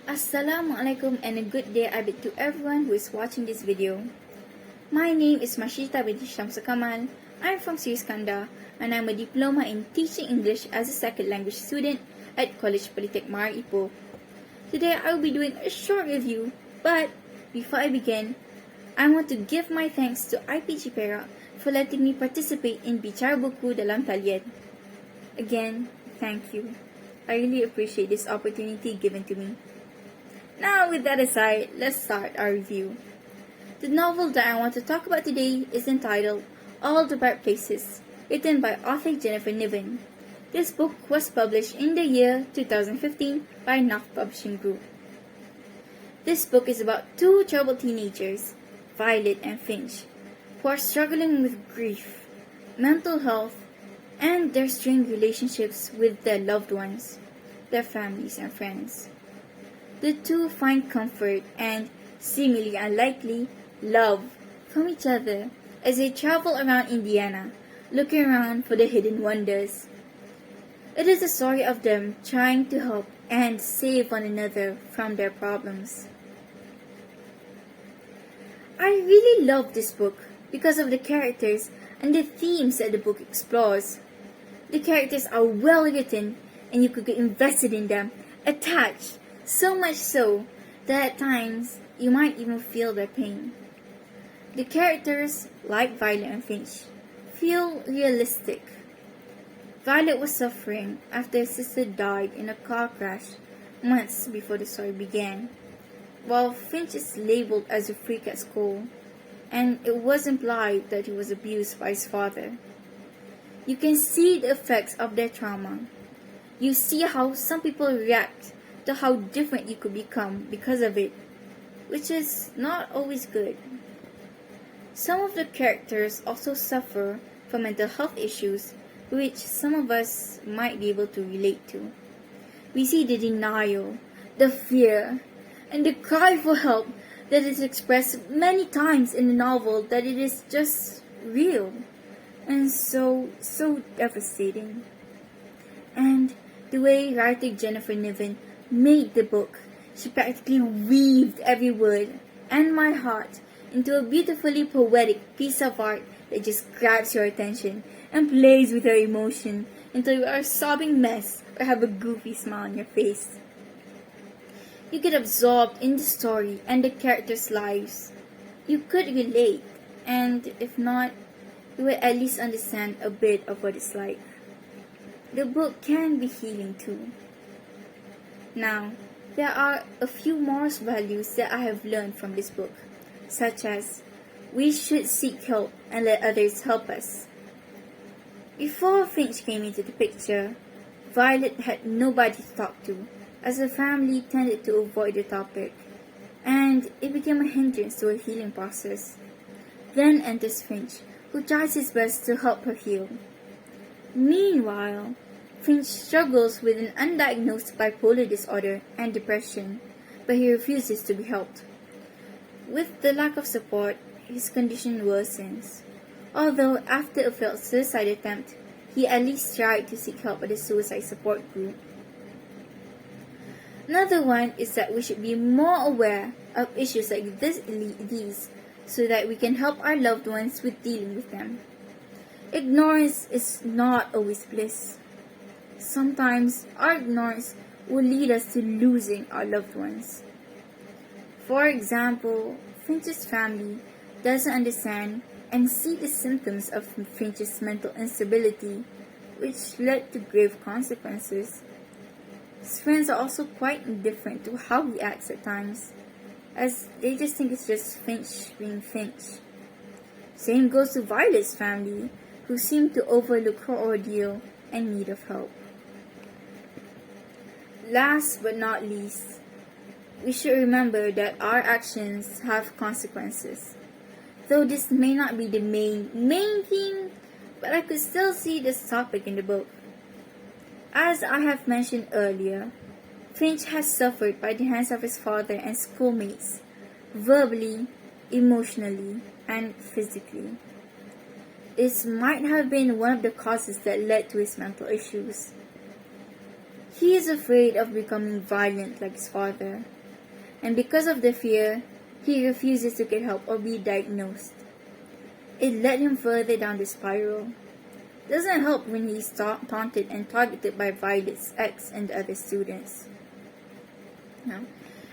Assalamualaikum and a good day I bid to everyone who is watching this video. My name is Mashitah binti Shamsul Kamal. I'm from Sri Skandar and I'm a diploma in teaching English as a second language student at Kolej Poly-Tech Mara Ipoh. Today I will be doing a short review, but before I begin, I want to give my thanks to IPG Perak for letting me participate in Bicara Buku dalam Talian. Again, thank you. I really appreciate this opportunity given to me. Now, with that aside, let's start our review. The novel that I want to talk about today is entitled All the Bright Places, written by author Jennifer Niven. This book was published in the year 2015 by Naf Publishing Group. This book is about two troubled teenagers, Violet and Finch, who are struggling with grief, mental health, and their strained relationships with their loved ones, their families and friends. The two find comfort and, seemingly unlikely, love from each other as they travel around Indiana, looking around for the hidden wonders. It is a story of them trying to help and save one another from their problems. I really love this book because of the characters and the themes that the book explores. The characters are well written and you could get invested in them, attached, so much so that at times you might even feel their pain. The characters, like Violet and Finch, feel realistic. Violet was suffering after her sister died in a car crash months before the story began, while Finch is labeled as a freak at school, and it was implied that he was abused by his father. You can see the effects of their trauma. You see how some people react to how different you could become because of it, which is not always good. Some of the characters also suffer from mental health issues, which some of us might be able to relate to. We see the denial, the fear, and the cry for help that is expressed many times in the novel, that it is just real and so devastating. And the way writer Jennifer Niven made the book, she practically weaved every word and my heart into a beautifully poetic piece of art that just grabs your attention and plays with your emotion until you are a sobbing mess or have a goofy smile on your face. You get absorbed in the story and the characters' lives. You could relate, and if not, you will at least understand a bit of what it's like. The book can be healing too. Now, there are a few moral values that I have learned from this book, such as, we should seek help and let others help us. Before Finch came into the picture, Violet had nobody to talk to, as her family tended to avoid the topic, and it became a hindrance to her healing process. Then enters Finch, who tries his best to help her heal. Meanwhile, Finch struggles with an undiagnosed bipolar disorder and depression, but he refuses to be helped. With the lack of support, his condition worsens. Although after a failed suicide attempt, he at least tried to seek help at a suicide support group. Another one is that we should be more aware of issues like these so that we can help our loved ones with dealing with them. Ignorance is not always bliss. Sometimes our ignorance will lead us to losing our loved ones. For example, Finch's family doesn't understand and see the symptoms of Finch's mental instability, which led to grave consequences. His friends are also quite indifferent to how he acts at times, as they just think it's just Finch being Finch. Same goes to Violet's family, who seem to overlook her ordeal and need of help. Last but not least, we should remember that our actions have consequences. Though this may not be the main theme, but I could still see this topic in the book. As I have mentioned earlier, Finch has suffered by the hands of his father and schoolmates, verbally, emotionally, and physically. This might have been one of the causes that led to his mental issues. He is afraid of becoming violent like his father, and because of the fear, he refuses to get help or be diagnosed. It led him further down the spiral. Doesn't help when he's taunted and targeted by Violet's ex and the other students.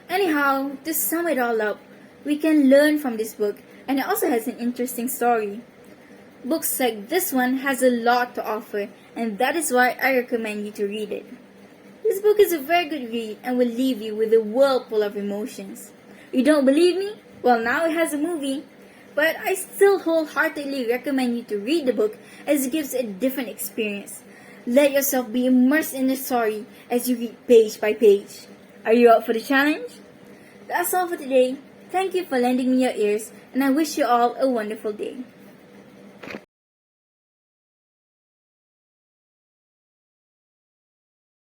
Anyhow, to sum it all up, we can learn from this book, and it also has an interesting story. Books like this one has a lot to offer, and that is why I recommend you to read it. This book is a very good read and will leave you with a whirlpool of emotions. You don't believe me? Well, now it has a movie. But I still wholeheartedly recommend you to read the book as it gives a different experience. Let yourself be immersed in the story as you read page by page. Are you up for the challenge? That's all for today. Thank you for lending me your ears, and I wish you all a wonderful day.